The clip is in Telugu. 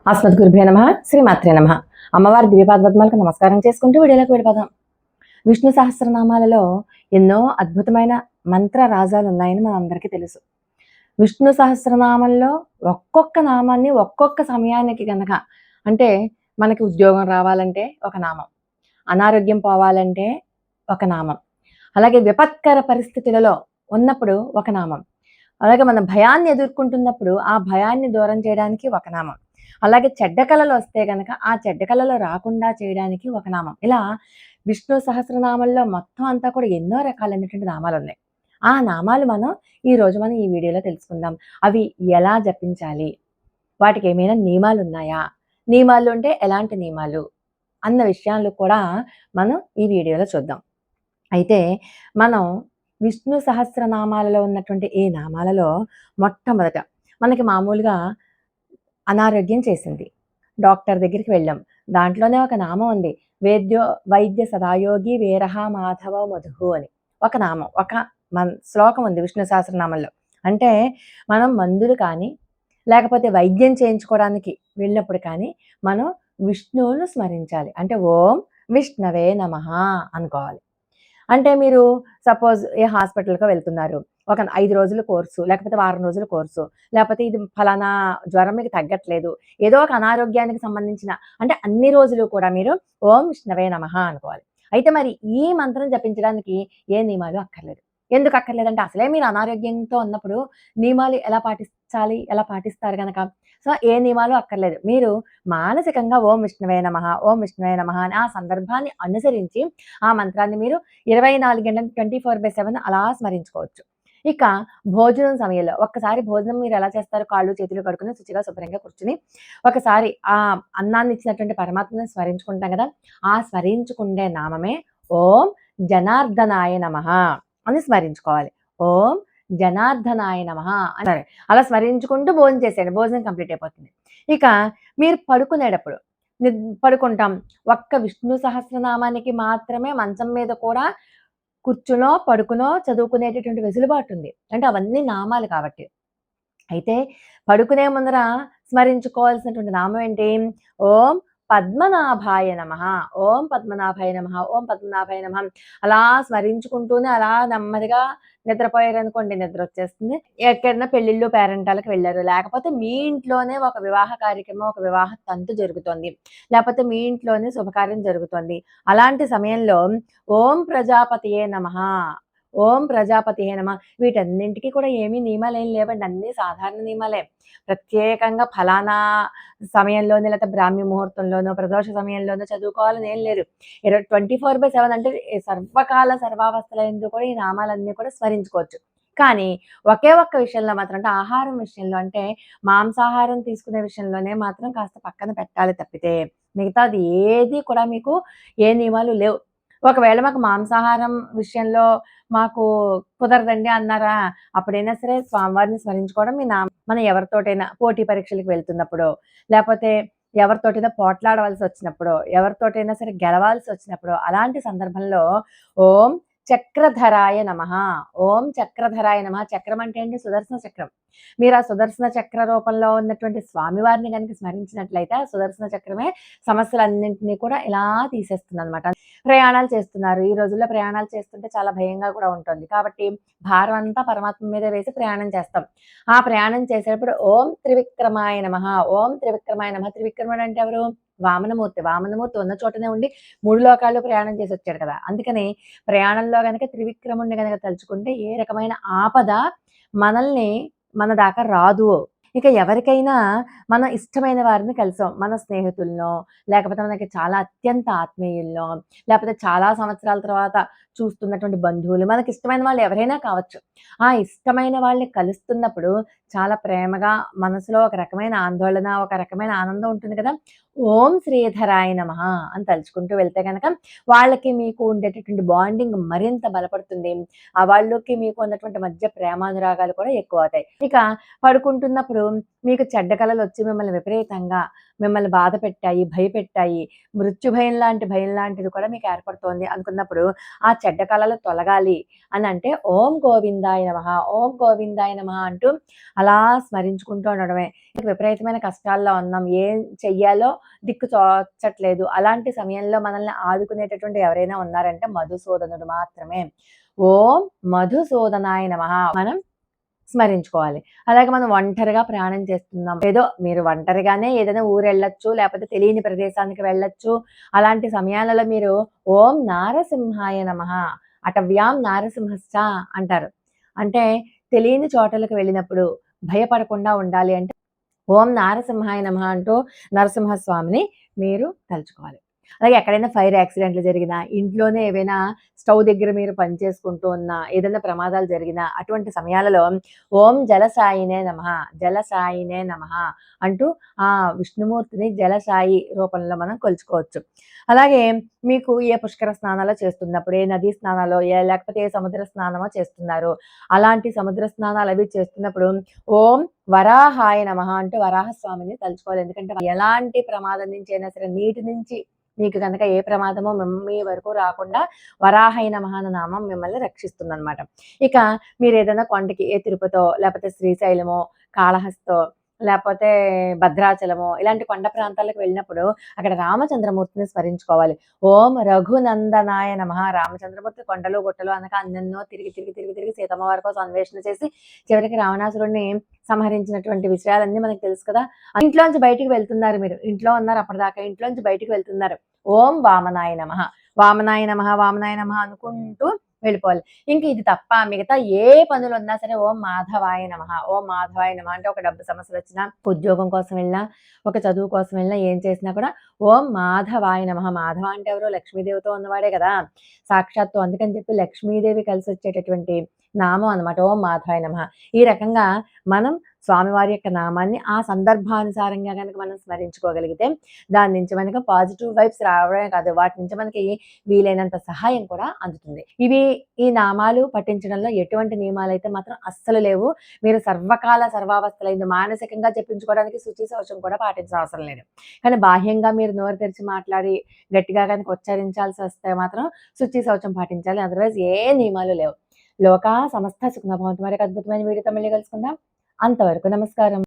ఆస్మద్గురుభ్యో నమ శ్రీమాత్రే నమ. అమ్మవారి దివ్యపాదపద్మాలకు నమస్కారం చేసుకుంటూ వీడియోలోకి వెళ్ళిపోదాం. విష్ణు సహస్రనామాలలో ఎన్నో అద్భుతమైన మంత్ర రాజాలు ఉన్నాయని మనందరికీ తెలుసు. విష్ణు సహస్రనామంలో ఒక్కొక్క నామాన్ని ఒక్కొక్క సమయానికి గనక, అంటే మనకి ఉద్యోగం రావాలంటే ఒక నామం, అనారోగ్యం పోవాలంటే ఒక నామం, అలాగే విపత్కర పరిస్థితులలో ఉన్నప్పుడు ఒక నామం, అలాగే మన భయాన్ని ఎదుర్కొంటున్నప్పుడు ఆ భయాన్ని దూరం చేయడానికి ఒక నామం, అలాగే చెడ్డ కళలు వస్తే గనక ఆ చెడ్డ కళలు రాకుండా చేయడానికి ఒక నామం. ఇలా విష్ణు సహస్రనామంలో మొత్తం అంతా కూడా ఎన్నో రకాలైనటువంటి నామాలు ఉన్నాయి. ఆ నామాలు మనం ఈ వీడియోలో తెలుసుకుందాం. అవి ఎలా జపించాలి, వాటికి ఏమైనా నియమాలు ఉన్నాయా, నియమాలు ఉంటే ఎలాంటి నియమాలు అన్న విషయాలు కూడా మనం ఈ వీడియోలో చూద్దాం. అయితే మనం విష్ణు సహస్రనామాలలో ఉన్నటువంటి ఈ నామాలలో మొట్టమొదట మనకి మామూలుగా అనారోగ్యం చేసింది, డాక్టర్ దగ్గరికి వెళ్ళాం, దాంట్లోనే ఒక నామం ఉంది, వైద్య సదాయోగి వీరహ మాధవ మధు అని ఒక నామం, ఒక శ్లోకం ఉంది విష్ణు సహస్రనామంలో. అంటే మనం మందులు కానీ లేకపోతే వైద్యం చేయించుకోవడానికి వెళ్ళినప్పుడు కానీ మనం విష్ణువును స్మరించాలి. అంటే ఓం విష్ణవే నమః అనుకోవాలి. అంటే మీరు సపోజ్ ఏ హాస్పిటల్‌కో వెళ్తున్నారు, ఒక 5 రోజుల కోర్సు, లేకపోతే వారం రోజుల కోర్సు, లేకపోతే ఇది ఫలానా జ్వరం మీకు తగ్గట్లేదు, ఏదో ఒక అనారోగ్యానికి సంబంధించిన, అంటే అన్ని రోజులు కూడా మీరు ఓం విష్ణవే నమః అనుకోవాలి. అయితే మరి ఈ మంత్రం జపించడానికి ఏ నియమాలు అక్కర్లేదు. ఎందుకు అక్కర్లేదంటే అసలే మీరు అనారోగ్యంతో ఉన్నప్పుడు నియమాలు ఎలా పాటించాలి, ఎలా పాటిస్తారు గనక. సో, ఏ నియమాలు అక్కర్లేదు. మీరు మానసికంగా ఓం విష్ణవే నమః, ఓం విష్ణవే నమః అని ఆ సందర్భాన్ని అనుసరించి ఆ మంత్రాన్ని మీరు 24 గంటలు 24/7 అలా స్మరించుకోవచ్చు. ఇక భోజనం సమయంలో ఒక్కసారి భోజనం మీరు ఎలా చేస్తారు? కాళ్ళు చేతులు కడుక్కుని శుచిగా శుభ్రంగా కూర్చుని ఒకసారి ఆ అన్నాన్ని ఇచ్చినటువంటి పరమాత్మని స్మరించుకుంటాం కదా! ఆ స్మరించుకునే నామమే ఓం జనార్దనాయ నమః అని స్మరించుకోవాలి. ఓం జనార్దనాయ నమః అని అలా స్మరించుకుంటూ భోజనం చేసేయండి. భోజనం కంప్లీట్ అయిపోతుంది. ఇక మీరు పడుకునేటప్పుడు పడుకుంటాం. ఒక్క విష్ణు సహస్రనామానికి మాత్రమే మంచం మీద కూడా కూర్చునో, పడుకునో చదువుకునేటటువంటి వెసులుబాటు ఉంది. అంటే అవన్నీ నామాలు కాబట్టి. అయితే పడుకునే ముందర స్మరించుకోవాల్సినటువంటి నామం ఏంటి? ఓం పద్మనాభాయ నమః, ఓం పద్మనాభాయ నమః, ఓం పద్మనాభాయ నమః అలా స్మరించుకుంటూనే అలా నెమ్మదిగా నిద్రపోయారనుకోండి, నిద్ర వచ్చేస్తుంది. ఎక్కడైనా పెళ్ళిళ్ళు, పేరంటాలకు వెళ్ళారు, లేకపోతే మీ ఇంట్లోనే ఒక వివాహ కార్యక్రమం, ఒక వివాహ తంతు జరుగుతోంది, లేకపోతే మీ ఇంట్లోనే శుభకార్యం జరుగుతోంది. అలాంటి సమయంలో ఓం ప్రజాపతియే నమః, ఓం ప్రజాపతియే నమః వీటన్నింటికి కూడా ఏమీ నియమాలేం లేవండి. అన్నీ సాధారణ నియమాలే. ప్రత్యేకంగా ఫలానా సమయంలోనే లేకపోతే బ్రాహ్మీ ముహూర్తంలోనో, ప్రదోష సమయంలోనో చదువుకోవాలని ఏం లేదు. 24/7 అంటే సర్వకాల సర్వావస్థలందు కూడా ఈ నామాలన్నీ కూడా స్మరించుకోవచ్చు. కానీ ఒకే ఒక్క విషయంలో మాత్రం, అంటే ఆహారం విషయంలో, అంటే మాంసాహారం తీసుకునే విషయంలోనే మాత్రం కాస్త పక్కన పెట్టాలి తప్పితే మిగతాది ఏది కూడా మీకు ఏ నియమాలు లేవు. ఒకవేళ మాకు మాంసాహారం విషయంలో మాకు కుదరదండి అన్నారా, అప్పుడైనా సరే స్వామివారిని స్మరించుకోవడం మనం ఎవరితోటైనా పోటీ పరీక్షలకు వెళ్తున్నప్పుడో, లేపోతే ఎవరితోటైనా పోట్లాడవలసి వచ్చినప్పుడో, ఎవరితోటైనా సరే గెలవాల్సి వచ్చినప్పుడో, అలాంటి సందర్భంలో ఓం చక్రధరాయ నమః, ఓం చక్రధరాయ నమః. చక్రం అంటే ఏంటి? సుదర్శన చక్రం. మీరు ఆ సుదర్శన చక్ర రూపంలో ఉన్నటువంటి స్వామివారిని గనుక స్మరించినట్లయితే ఆ సుదర్శన చక్రమే సమస్యలన్నింటినీ కూడా ఇలా తీసేస్తుందనమాట. ప్రయాణాలు చేస్తున్నారు, ఈ రోజుల్లో ప్రయాణాలు చేస్తుంటే చాలా భయంగా కూడా ఉంటుంది. కాబట్టి భారం అంతా పరమాత్మ మీద వేసి ప్రయాణం చేస్తాం. ఆ ప్రయాణం చేసేటప్పుడు ఓం త్రివిక్రమాయ నమః, ఓం త్రివిక్రమాయ నమః. త్రివిక్రముడు అంటే ఎవరు? వామనమూర్తి. వామనమూర్తి ఉన్న చోటనే ఉండి 3 లోకాలు ప్రయాణం చేసి వచ్చాడు కదా! అందుకని ప్రయాణంలో గనక త్రివిక్రముడిని గనక తలుచుకుంటే ఏ రకమైన ఆపద మనల్ని మన దాకా రాదు. ఇక ఎవరికైనా మన ఇష్టమైన వారిని కలిసాం, మన స్నేహితులనో, లేకపోతే మనకి చాలా అత్యంత ఆత్మీయులనో, లేకపోతే చాలా సంవత్సరాల తర్వాత చూస్తున్నటువంటి బంధువులు, మనకి ఇష్టమైన వాళ్ళు ఎవరైనా కావచ్చు. ఆ ఇష్టమైన వాళ్ళని కలుస్తున్నప్పుడు చాలా ప్రేమగా మనసులో ఒక రకమైన ఆందోళన, ఒక రకమైన ఆనందం ఉంటుంది కదా! ఓం శ్రీధరాయ నమః అని తలుచుకుంటూ వెళ్తే గనక వాళ్ళకి మీకు ఉండేటటువంటి బాండింగ్ మరింత బలపడుతుంది. ఆ వాళ్ళకి మీకు ఉన్నటువంటి మధ్య ప్రేమానురాగాలు కూడా ఎక్కువవుతాయి. ఇక పడుకుంటున్నప్పుడు మీకు చెడ్డ కలలొచ్చి మిమ్మల్ని విపరీతంగా మిమ్మల్ని బాధ పెట్టాయి, భయపెట్టాయి, మృత్యు భయం లాంటిది కూడా మీకు ఏర్పడుతోంది అనుకున్నప్పుడు ఆ చెడ్డ కళలు తొలగాలి అని అంటే ఓం గోవిందాయ నమః, ఓం గోవిందాయ నమః అంటూ అలా స్మరించుకుంటూ ఉండడమే. విపరీతమైన కష్టాల్లో ఉన్నాం, ఏం చెయ్యాలో దిక్కు తోచట్లేదు, అలాంటి సమయంలో మనల్ని ఆదుకునేటటువంటి ఎవరైనా ఉన్నారంటే మధుసూదనుడు మాత్రమే. ఓం మధుసూదనాయ నమః మనం స్మరించుకోవాలి. అలాగే మనం ఒంటరిగా ప్రయాణం చేస్తున్నాం, ఏదో మీరు ఒంటరిగానే ఏదైనా ఊరెళ్ళొచ్చు, లేకపోతే తెలియని ప్రదేశానికి వెళ్ళొచ్చు. అలాంటి సమయాలలో మీరు ఓం నారసింహాయ నమః, అటవ్యాం నారసింహశ్చ అంటారు. అంటే తెలియని చోటలకు వెళ్ళినప్పుడు భయపడకుండా ఉండాలి అంటే ఓం నారసింహాయ నమః అంటూ నరసింహస్వామిని మీరు తలుచుకోవాలి. అలాగే ఎక్కడైనా ఫైర్ యాక్సిడెంట్లు జరిగినా, ఇంట్లోనే ఏవైనా స్టవ్ దగ్గర మీరు పని చేసుకుంటూ ఉన్నా, ఏదైనా ప్రమాదాలు జరిగినా అటువంటి సమయాలలో ఓం జలసాయినే నమః, జలసాయినే నమః అంటూ ఆ విష్ణుమూర్తిని జలసాయి రూపంలో మనం కొలుచుకోవచ్చు. అలాగే మీకు ఏ పుష్కర స్నానాలో చేస్తున్నప్పుడు, ఏ నదీ స్నానాలో, లేకపోతే ఏ సముద్ర స్నానమో చేస్తున్నారు. అలాంటి సముద్ర స్నానాలు అవి చేస్తున్నప్పుడు ఓం వరాహాయ నమః అంటూ వరాహస్వామిని తలుచుకోవాలి. ఎందుకంటే ఎలాంటి ప్రమాదం నుంచి అయినా సరే, నీటి నుంచి మీకు కనుక ఏ ప్రమాదమో మీ వరకు రాకుండా వరాహాయ నమః అన్న నామం మిమ్మల్ని రక్షిస్తుందనమాట. ఇక మీరేదైనా కొండకి ఏ తిరుపతో, లేకపోతే శ్రీశైలమో, కాళహస్తో, లేపోతే భద్రాచలమో ఇలాంటి కొండ ప్రాంతాలకు వెళ్ళినప్పుడు అక్కడ రామచంద్రమూర్తిని స్మరించుకోవాలి. ఓం రఘునందనాయ నమః. రామచంద్రమూర్తి కొండలు, గుట్టలు అనక అన్నెన్నో తిరిగి సీతమ్మ వారి కోసం అన్వేషణ చేసి చివరికి రావణాసురుడిని సంహరించినటువంటి విషయాలన్నీ మనకు తెలుసు కదా. ఇంట్లోంచి బయటికి వెళ్తున్నారు, మీరు ఇంట్లో ఉన్నారు అప్పటిదాకా, ఇంట్లోంచి బయటికి వెళ్తున్నారు. ఓం వామనాయ నమః, వామనాయ నమః, వామనాయ నమః అనుకుంటూ వెళ్ళిపోవాలి. ఇంక ఇది తప్ప మిగతా ఏ పనులున్నా సరే ఓం మాధవాయ నమః, ఓం మాధవాయ నమః అంటే ఒక డబ్బు సమస్యలు వచ్చినా, ఉద్యోగం కోసం వెళ్ళినా, ఒక చదువు కోసం వెళ్ళినా, ఏం చేసినా కూడా ఓం మాధవాయ నమః. మాధవ అంటే ఎవరు? లక్ష్మీదేవితో ఉన్నవాడే కదా సాక్షాత్తు. అందుకని చెప్పి లక్ష్మీదేవి కలిసి వచ్చేటటువంటి నామం అనమాట ఓం మాధవాయ నమః. ఈ రకంగా మనం స్వామివారి యొక్క నామాన్ని ఆ సందర్భానుసారంగా కనుక మనం స్మరించుకోగలిగితే దాని నుంచి మనకు పాజిటివ్ వైబ్స్ రావడమే కాదు, వాటి నుంచి మనకి వీలైనంత సహాయం కూడా అందుతుంది. ఈ నామాలు పఠించడంలో ఎటువంటి నియమాలు అయితే మాత్రం అస్సలు లేవు. మీరు సర్వకాల సర్వావస్థలైంది మానసికంగా చెప్పించుకోవడానికి శుచి శౌచం కూడా పాటించిన అవసరం లేదు. కానీ బాహ్యంగా మీరు నోరు తెరిచి మాట్లాడి గట్టిగా కనుక ఉచ్చరించాల్సి వస్తే మాత్రం శుచి శౌచం పాటించాలి. అదర్వైజ్ ఏ నియమాలు లేవు. లోకా సమస్త సుఖినో భవంతు. మరొక అద్భుతమైన వీడియోతో మళ్ళీ కలుసుకుందాం. అంతవరకు నమస్కారం.